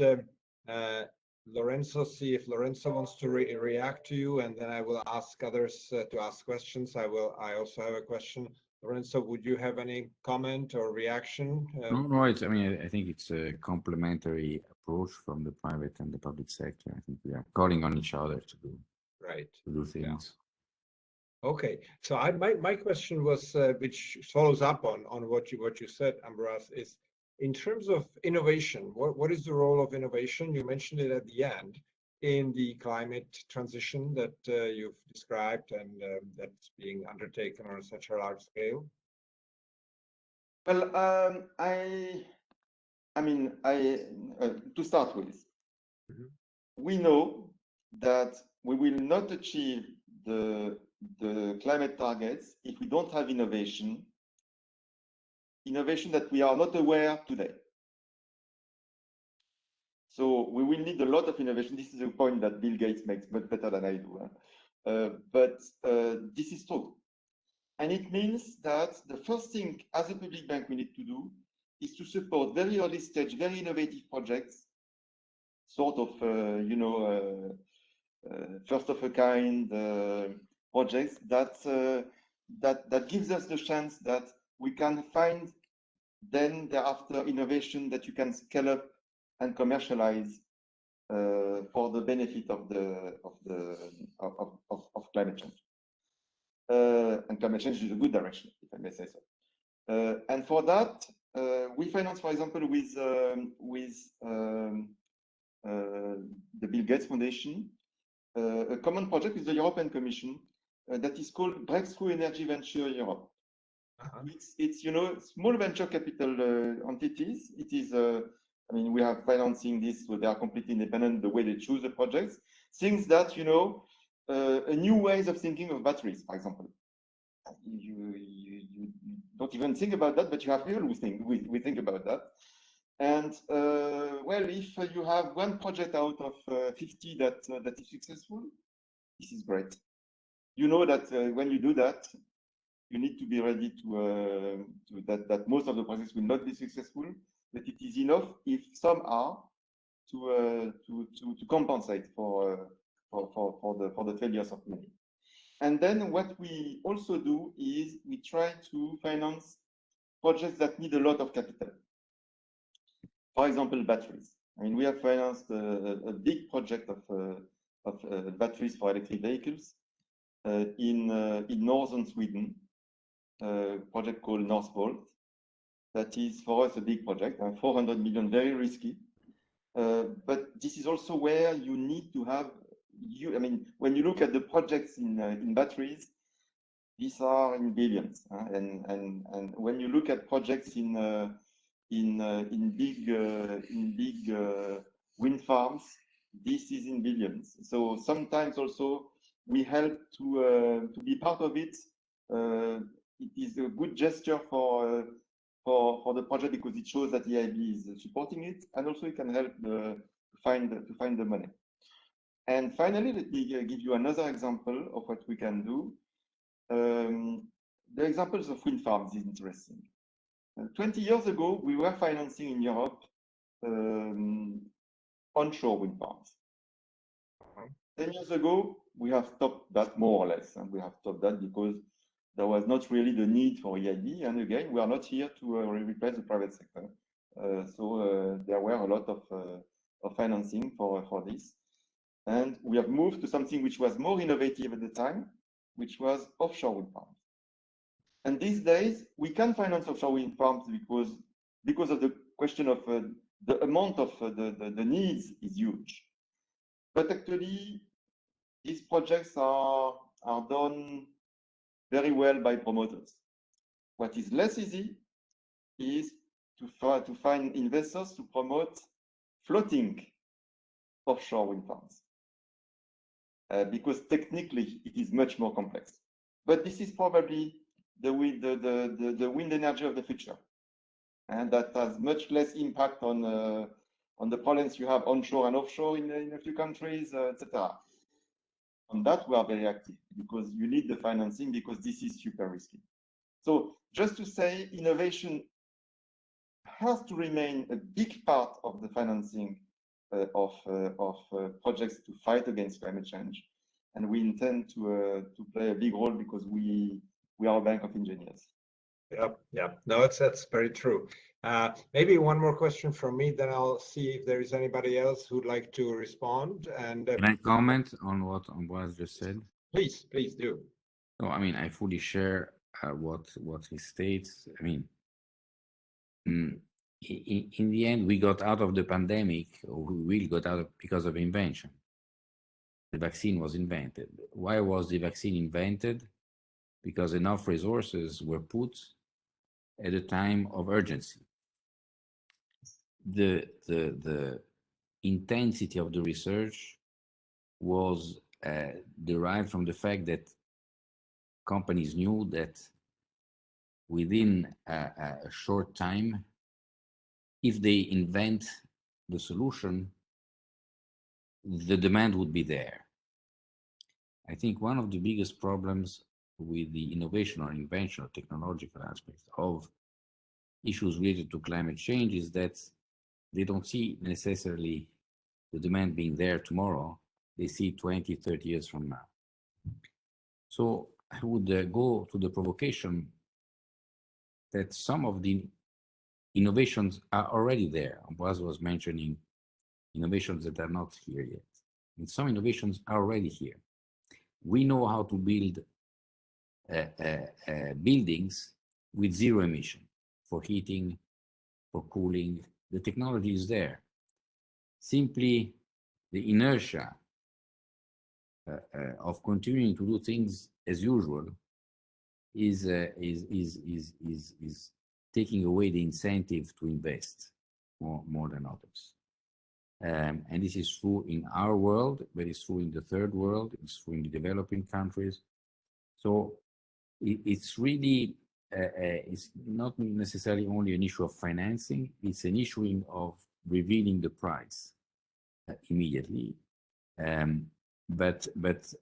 Lorenzo see if Lorenzo wants to react to you, and then I will ask others to ask questions. I also have a question. Lorenzo, would you have any comment or reaction? No, I mean, I think it's a complementary approach from the private and the public sector. I think we are calling on each other to do things. Yeah. Okay, so my question was, which follows up on what you said, Ambroise, is in terms of innovation. What is the role of innovation? You mentioned it at the end in the climate transition that you've described and that's being undertaken on such a large scale. Well, I mean, to start with, we know that we will not achieve the climate targets if we don't have innovation that we are not aware today. So we will need a lot of innovation. This is a point that Bill Gates makes much better than I do. But this is true. And it means that the first thing as a public bank we need to do is to support very early stage, very innovative projects, sort of, first of a kind projects that gives us the chance that we can find then thereafter innovation that you can scale up and commercialize for the benefit of climate change. And climate change is a good direction, if I may say so. And for that, we finance, for example, with the Bill Gates Foundation, a common project with the European Commission that is called Breakthrough Energy Venture Europe. It's small venture capital entities. It is I mean, we are financing this, so they are completely independent the way they choose the projects. Things that a new ways of thinking of batteries, for example. You don't even think about that, but you have people who think we think about that. And well, if you have one project out of 50 that is successful, this is great. You know that when you do that, you need to be ready to that most of the projects will not be successful, but it is enough if some are to compensate for the failures of many. And then what we also do is we try to finance projects that need a lot of capital. For example, batteries. I mean, we have financed a big project of batteries for electric vehicles in northern Sweden, a project called Northvolt. That is for us a big project, 400 million, very risky. But this is also where you need to have, I mean, when you look at the projects in batteries, these are in billions. And when you look at projects in big wind farms, this is in billions. So sometimes also we help to be part of it. It is a good gesture for the project because it shows that the EIB is supporting it, and also it can help to find the money. And finally, let me give you another example of what we can do. The examples of wind farms is interesting. 20 years ago, we were financing in Europe onshore wind farms. 10 years ago, we have stopped that more or less, and we have stopped that because there was not really the need for EIB. And again, we are not here to replace the private sector. So there were a lot of financing for this. And we have moved to something which was more innovative at the time, which was offshore wind farms. And these days, we can finance offshore wind farms because of the question of the amount of the needs is huge. But actually, these projects are done very well by promoters. What is less easy is to find investors to promote floating offshore wind farms. Because technically it is much more complex. But this is probably the wind energy of the future. And that has much less impact on the problems you have onshore and offshore in a few countries, etc. On that, we are very active because you need the financing because this is super risky. So just to say, innovation has to remain a big part of the financing of projects to fight against climate change. And we intend to play a big role because we are a bank of engineers. Yeah. No, that's very true. Maybe one more question from me, then I'll see if there is anybody else who'd like to respond. And can I comment on what Ambroise just said? Please do. No, I mean, I fully share what he states. I mean, in the end, we got out of the pandemic, or we will got out because of invention. The vaccine was invented. Why was the vaccine invented? Because enough resources were put at a time of urgency. The intensity of the research was derived from the fact that companies knew that within a short time, if they invent the solution, the demand would be there. I think one of the biggest problems with the innovation or invention or technological aspects of issues related to climate change is that they don't see necessarily the demand being there tomorrow. They see 20, 30 years from now. So I would go to the provocation that some of the innovations are already there. Ambroise was mentioning innovations that are not here yet. And some innovations are already here. We know how to build buildings with zero emission for heating, for cooling. The technology is there. Simply the inertia of continuing to do things as usual is taking away the incentive to invest more than others. And this is true in our world, but it's true in the third world, it's true in the developing countries. So it's really, it's not necessarily only an issue of financing, it's an issue of revealing the price immediately. But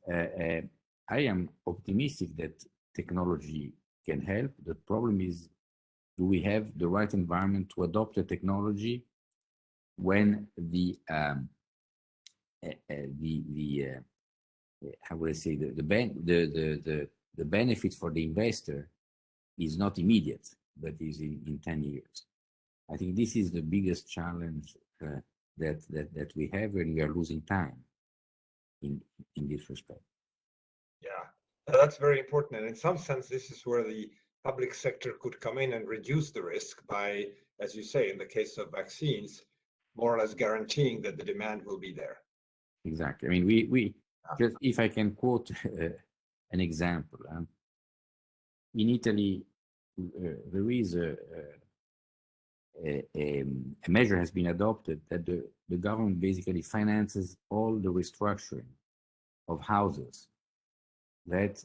I am optimistic that technology can help. The problem is, do we have the right environment to adopt the technology when the how would I say, the benefit for the investor is not immediate, but is in 10 years. I think this is the biggest challenge that we have, and we are losing time in this respect. Yeah, that's very important. And in some sense, this is where the public sector could come in and reduce the risk by, as you say, in the case of vaccines, more or less guaranteeing that the demand will be there. Exactly. I mean, we just, if I can quote an example, in Italy, there is a measure has been adopted that the government basically finances all the restructuring of houses that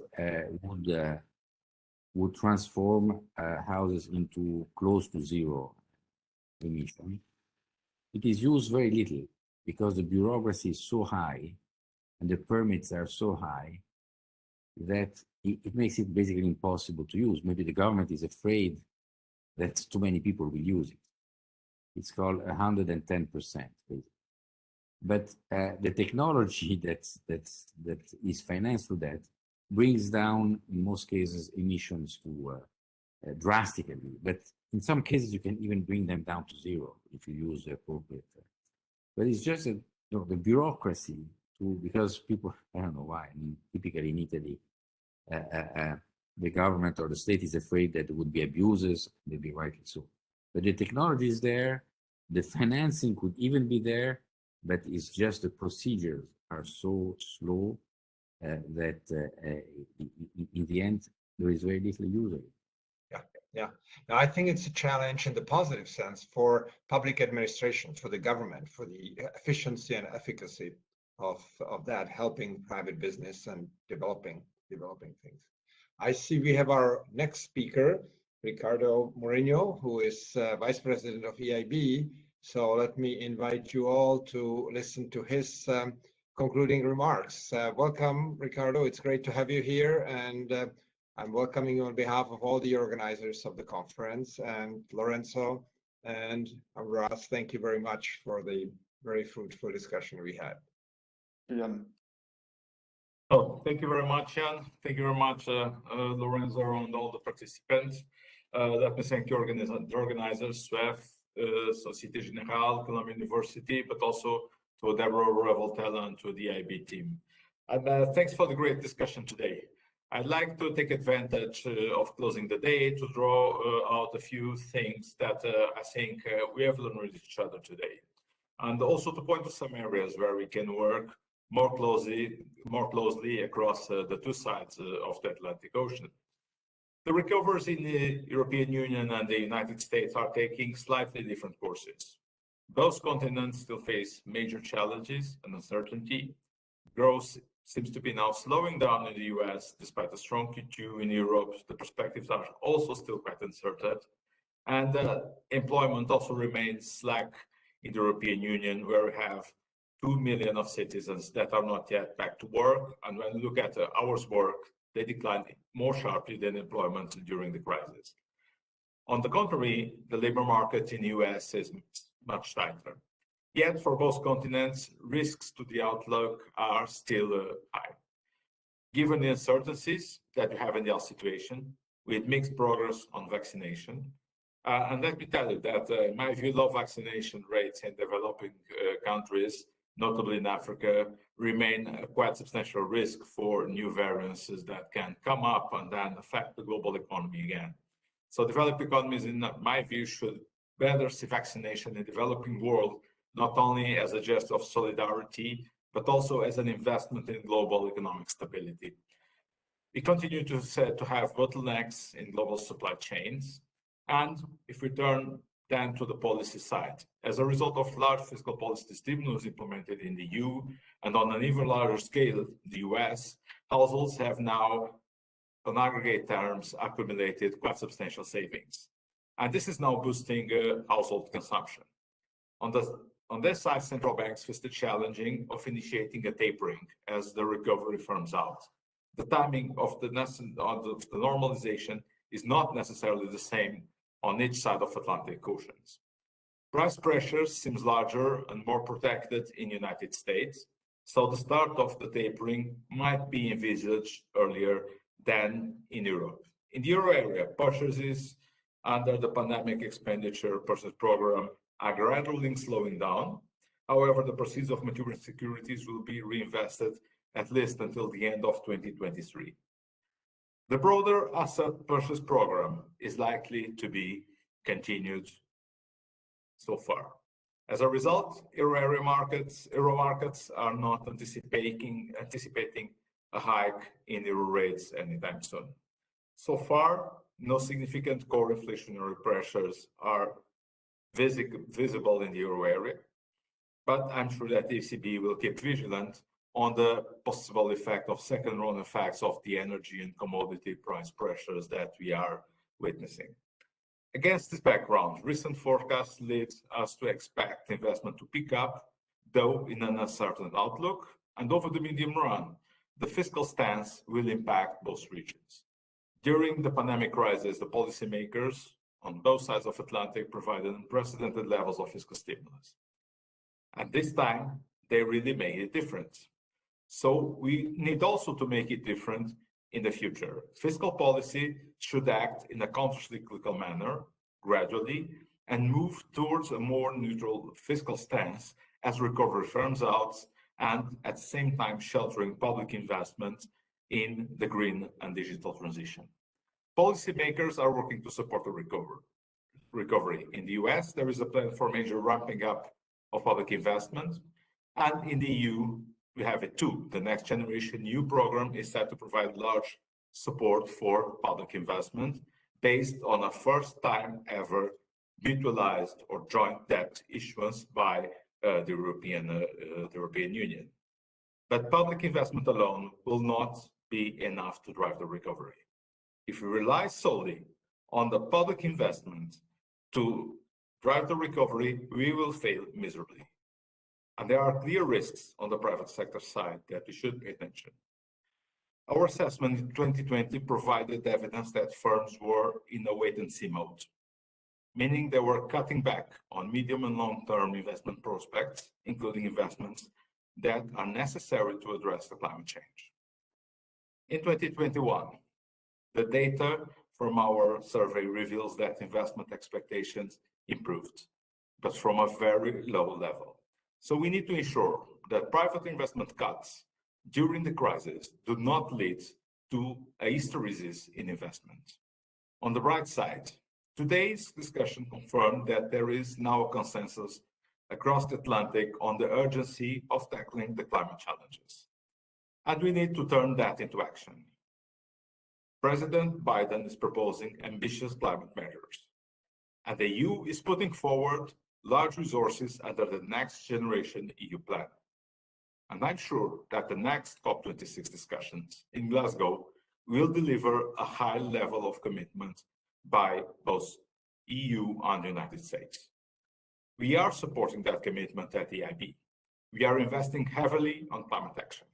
would transform houses into close to zero emission. It is used very little because the bureaucracy is so high and the permits are so high that it makes it basically impossible to use. Maybe the government is afraid that too many people will use it. It's called 110%. But the technology that is financed through that brings down, in most cases, emissions to drastically. But in some cases, you can even bring them down to zero if you use the appropriate. But it's just the bureaucracy because people, I don't know why. I mean, typically in Italy, the government or the state is afraid that there would be abuses, maybe rightly so. But the technology is there, the financing could even be there, but it's just the procedures are so slow that in the end, there is very little use of it. Yeah. Now, I think it's a challenge in the positive sense for public administration, for the government, for the efficiency and efficacy of that, helping private business and developing things. I see we have our next speaker, Ricardo Mourinho, who is Vice President of EIB. So let me invite you all to listen to his concluding remarks. Welcome, Ricardo. It's great to have you here. And I'm welcoming you on behalf of all the organizers of the conference, and Lorenzo and Ambroise, thank you very much for the very fruitful discussion we had. Oh, thank you very much, Jan. Thank you very much, Lorenzo, and all the participants. Let me thank the organizers, SUERF, Societe Generale, Columbia University, but also to Deborah Revoltella and to the EIB team. And thanks for the great discussion today. I'd like to take advantage of closing the day to draw out a few things that I think we have learned with each other today. And also to point to some areas where we can work more closely across the two sides of the Atlantic Ocean. The recoveries in the European Union and the United States are taking slightly different courses. Both continents still face major challenges and uncertainty. Growth seems to be now slowing down in the US, despite a strong Q2 in Europe. The perspectives are also still quite uncertain. And employment also remains slack in the European Union, where we have 2 million of citizens that are not yet back to work. And when we look at hours worked, they declined more sharply than employment during the crisis. On the contrary, the labor market in the US is much tighter. Yet for both continents, risks to the outlook are still high. Given the uncertainties that we have in the health situation, we had mixed progress on vaccination. And let me tell you that, in my view, low vaccination rates in developing countries, notably in Africa, remain a quite substantial risk for new variants that can come up and then affect the global economy again. So developed economies, in my view, should better see vaccination in the developing world, not only as a gesture of solidarity, but also as an investment in global economic stability. We continue to have bottlenecks in global supply chains. And if we turn then to the policy side, as a result of large fiscal policy stimulus implemented in the EU and on an even larger scale, the US, households have now, on aggregate terms, accumulated quite substantial savings. And this is now boosting household consumption. On this side, central banks face the challenging of initiating a tapering as the recovery firms out. The timing of the normalization is not necessarily the same on each side of Atlantic Oceans. Price pressure seems larger and more protected in the United States, so the start of the tapering might be envisaged earlier than in Europe. In the euro area, purchases under the pandemic expenditure purchase program are gradually slowing down. However, the proceeds of maturing securities will be reinvested at least until the end of 2023. The broader asset purchase program is likely to be continued so far. As a result, euro markets are not anticipating a hike in euro rates anytime soon. So far, no significant core inflationary pressures are visible in the euro area, but I'm sure that the ECB will keep vigilant on the possible effect of second-round effects of the energy and commodity price pressures that we are witnessing. Against this background, recent forecasts lead us to expect investment to pick up, though in an uncertain outlook, and over the medium run, the fiscal stance will impact both regions. During the pandemic crisis, the policymakers on both sides of the Atlantic provided unprecedented levels of fiscal stimulus. And this time, they really made it different. So we need also to make it different in the future. Fiscal policy should act in a countercyclical manner, gradually, and move towards a more neutral fiscal stance as recovery firms out, and at the same time sheltering public investment in the green and digital transition. Policymakers are working to support the recovery. In the US, there is a plan for major ramping up of public investment, and in the EU, we have it too. The Next Generation EU program is set to provide large support for public investment based on a first time ever mutualized or joint debt issuance by the European Union. But public investment alone will not be enough to drive the recovery. If we rely solely on the public investment to drive the recovery, we will fail miserably. And there are clear risks on the private sector side that we should pay attention. Our assessment in 2020 provided evidence that firms were in a wait-and-see mode, meaning they were cutting back on medium and long-term investment prospects, including investments that are necessary to address the climate change. In 2021, the data from our survey reveals that investment expectations improved, but from a very low level. So we need to ensure that private investment cuts during the crisis do not lead to a hysteresis in investment. On the bright side, today's discussion confirmed that there is now a consensus across the Atlantic on the urgency of tackling the climate challenges. And we need to turn that into action. President Biden is proposing ambitious climate measures, and the EU is putting forward large resources under the Next Generation EU plan. And I'm sure that the next COP26 discussions in Glasgow will deliver a high level of commitment by both EU and the United States. We are supporting that commitment at the EIB. We are investing heavily on climate action.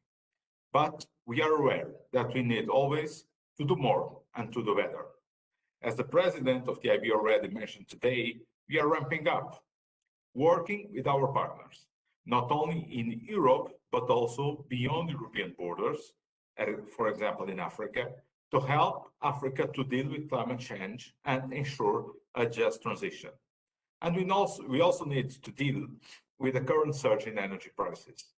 But we are aware that we need always to do more and to do better. As the president of the EIB already mentioned today, we are ramping up, working with our partners, not only in Europe, but also beyond European borders, for example, in Africa, to help Africa to deal with climate change and ensure a just transition. And we also need to deal with the current surge in energy prices.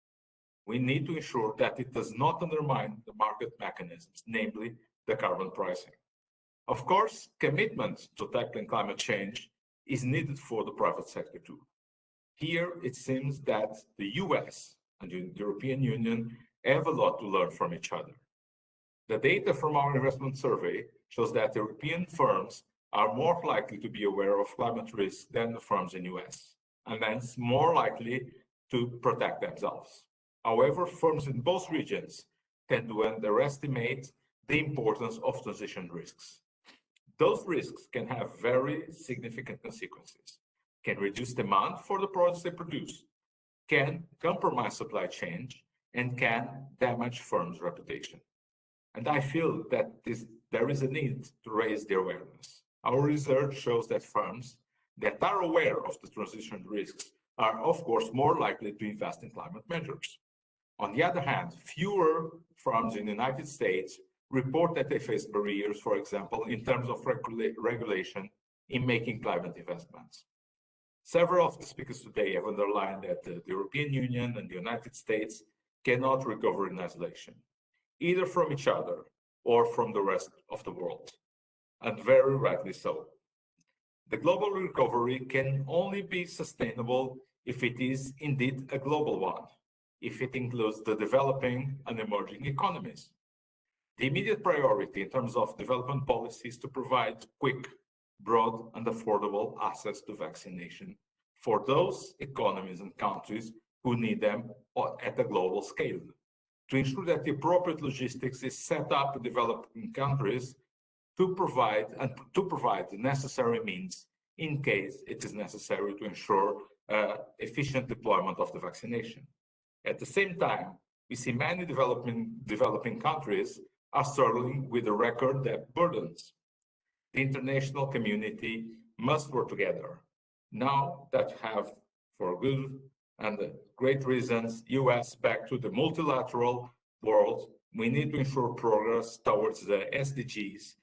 We need to ensure that it does not undermine the market mechanisms, namely the carbon pricing. Of course, commitment to tackling climate change is needed for the private sector too. Here, it seems that the US and the European Union have a lot to learn from each other. The data from our investment survey shows that European firms are more likely to be aware of climate risks than the firms in the US, and hence more likely to protect themselves. However, firms in both regions tend to underestimate the importance of transition risks. Those risks can have very significant consequences, can reduce demand for the products they produce, can compromise supply chain, and can damage firms' reputation. And I feel that there is a need to raise the awareness. Our research shows that firms that are aware of the transition risks are, of course, more likely to invest in climate measures. On the other hand, fewer firms in the United States report that they face barriers, for example, in terms of regulation in making climate investments. Several of the speakers today have underlined that the European Union and the United States cannot recover in isolation, either from each other or from the rest of the world, and very rightly so. The global recovery can only be sustainable if it is indeed a global one, if it includes the developing and emerging economies. The immediate priority in terms of development policy is to provide quick, broad, and affordable access to vaccination for those economies and countries who need them at a global scale, to ensure that the appropriate logistics is set up in developing countries to provide the necessary means in case it is necessary to ensure efficient deployment of the vaccination. At the same time, we see many developing countries are struggling with the record debt burdens. The international community must work together. Now that have, for good and great reasons, US back to the multilateral world, we need to ensure progress towards the SDGs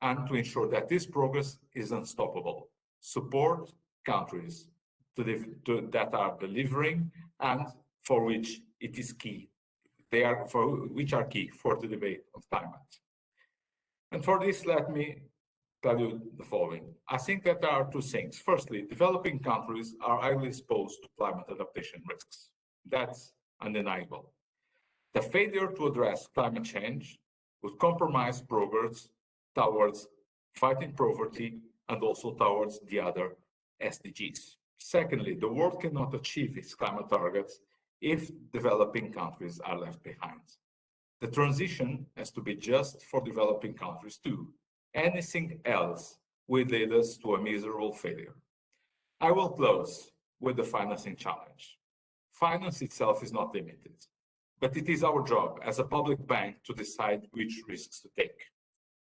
and to ensure that this progress is unstoppable. Support countries that are delivering and for which it is key. Which are key for the debate on climate. And for this, let me tell you the following. I think that there are two things. Firstly, developing countries are highly exposed to climate adaptation risks. That's undeniable. The failure to address climate change would compromise progress towards fighting poverty and also towards the other SDGs. Secondly, the world cannot achieve its climate targets if developing countries are left behind. The transition has to be just for developing countries too. Anything else will lead us to a miserable failure. I will close with the financing challenge. Finance itself is not limited, but it is our job as a public bank to decide which risks to take.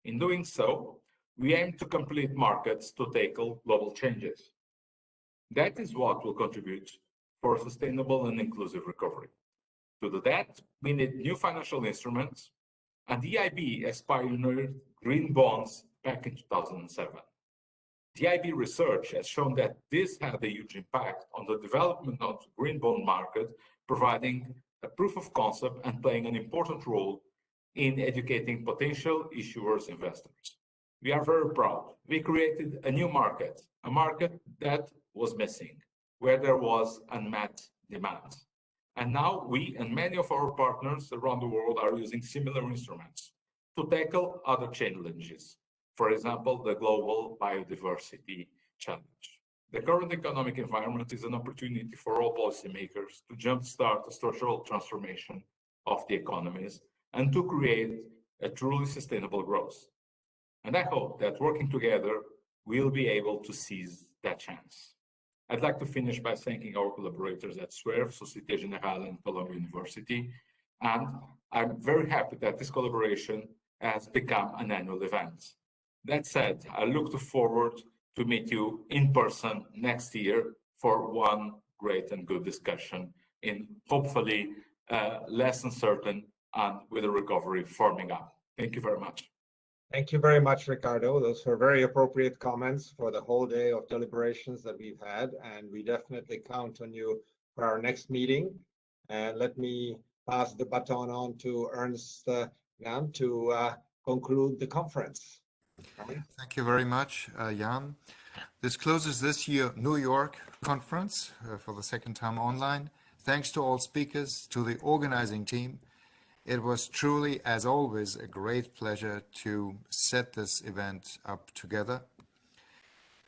In doing so, we aim to complete markets to tackle global changes. That is what will contribute for a sustainable and inclusive recovery. To do that, we need new financial instruments, and the EIB has pioneered green bonds back in 2007. The EIB research has shown that this had a huge impact on the development of the green bond market, providing a proof of concept and playing an important role in educating potential issuers investors. We are very proud. We created a new market, a market that was missing, where there was unmet demand. And now we and many of our partners around the world are using similar instruments to tackle other challenges. For example, the global biodiversity challenge. The current economic environment is an opportunity for all policymakers to jumpstart a structural transformation of the economies and to create a truly sustainable growth. And I hope that working together, we'll be able to seize that chance. I'd like to finish by thanking our collaborators at SUERF, Societe, Generale, and Columbia University. And I'm very happy that this collaboration has become an annual event. That said, I look forward to meet you in person next year for one great and good discussion in hopefully less uncertain and with a recovery forming up. Thank you very much. Thank you very much, Ricardo. Those were very appropriate comments for the whole day of deliberations that we've had, and we definitely count on you for our next meeting. And let me pass the baton on to Ernst Jan to conclude the conference. Thank you very much, Jan. This closes this year's New York conference for the second time online. Thanks to all speakers, to the organizing team. It was truly, as always, a great pleasure to set this event up together.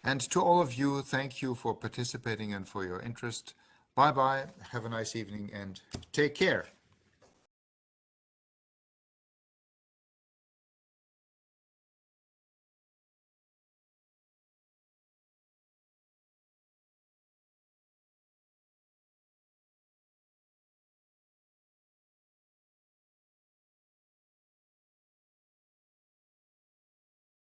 And to all of you, thank you for participating and for your interest. Bye-bye, have a nice evening, and take care.